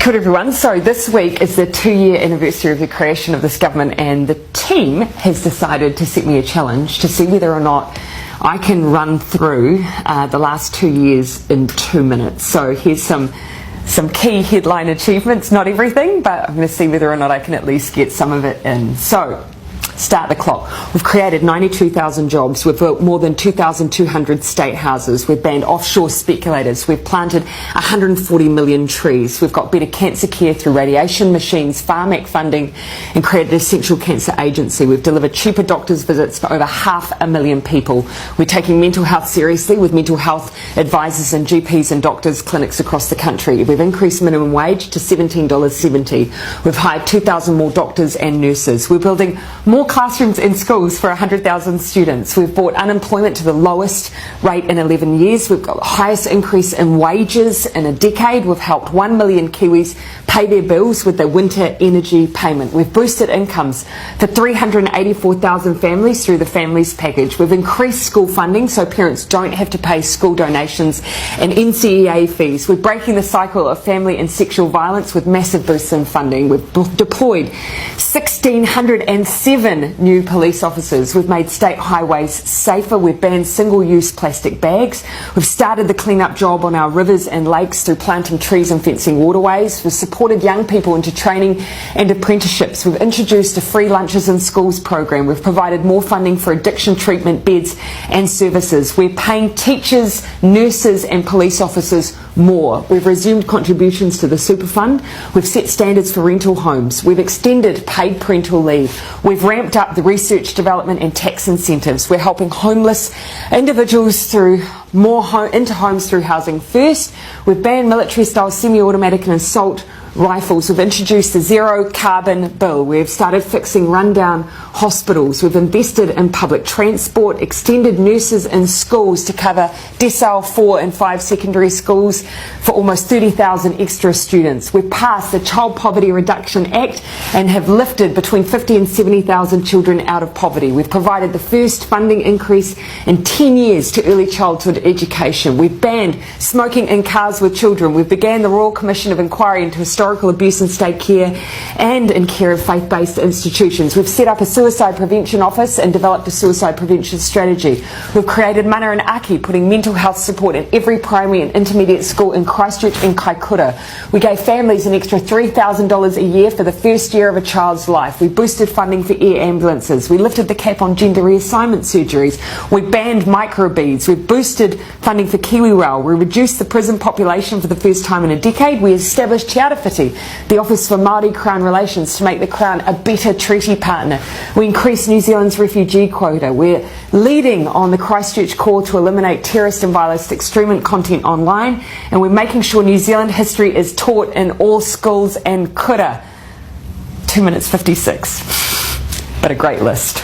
Kia ora everyone. So this week is the 2-year anniversary of the creation of this government, and the team has decided to set me a challenge to see whether or not I can run through the last 2 years in 2 minutes. So here's some key headline achievements, not everything, but I'm going to see whether or not I can at least get some of it in. So start the clock. We've created 92,000 jobs. We've built more than 2,200 state houses. We've banned offshore speculators. We've planted 140 million trees. We've got better cancer care through radiation machines, Pharmac funding, and created an essential cancer agency. We've delivered cheaper doctors' visits for over 500,000 people. We're taking mental health seriously with mental health advisors and GPs and doctors' clinics across the country. We've increased minimum wage to $17.70. We've hired 2,000 more doctors and nurses. We're building more classrooms in schools for 100,000 students. We've brought unemployment to the lowest rate in 11 years. We've got the highest increase in wages in a decade. We've helped 1 million Kiwis pay their bills with their winter energy payment. We've boosted incomes for 384,000 families through the Families Package. We've increased school funding so parents don't have to pay school donations and NCEA fees. We're breaking the cycle of family and sexual violence with massive boosts in funding. We've deployed 1,607 new police officers. We've made state highways safer. We've banned single-use plastic bags. We've started the clean-up job on our rivers and lakes through planting trees and fencing waterways. We've supported young people into training and apprenticeships. We've introduced a free lunches in schools program. We've provided more funding for addiction treatment beds and services. We're paying teachers, nurses and police officers more. We've resumed contributions to the super fund. We've set standards for rental homes. We've extended paid parental leave. We've ramped up the research, development and tax incentives. We're helping homeless individuals through into homes through Housing First. We've banned military-style semi-automatic and assault rifles. We've introduced the zero carbon bill. We've started fixing rundown hospitals. We've invested in public transport, extended nurses in schools to cover decile 4 and 5 secondary schools for almost 30,000 extra students. We've passed the Child Poverty Reduction Act and have lifted between 50 and 70,000 children out of poverty. We've provided the first funding increase in 10 years to early childhood education. We've banned smoking in cars with children. We've began the Royal Commission of Inquiry into historical abuse in state care and in care of faith-based institutions. We've set up a suicide prevention office and developed a suicide prevention strategy. We've created Mana and Aki, putting mental health support in every primary and intermediate school in Christchurch and Kaikoura. We gave families an extra $3,000 a year for the first year of a child's life. We boosted funding for air ambulances. We lifted the cap on gender reassignment surgeries. We banned microbeads. We've boosted funding for KiwiRail. We reduced the prison population for the first time in a decade. We established Te Arawhiti, the Office for Māori Crown Relations, to make the Crown a better treaty partner. We increased New Zealand's refugee quota. We're leading on the Christchurch call to eliminate terrorist and violent extreme content online, and we're making sure New Zealand history is taught in all schools and kura. 2 minutes 56, but a great list.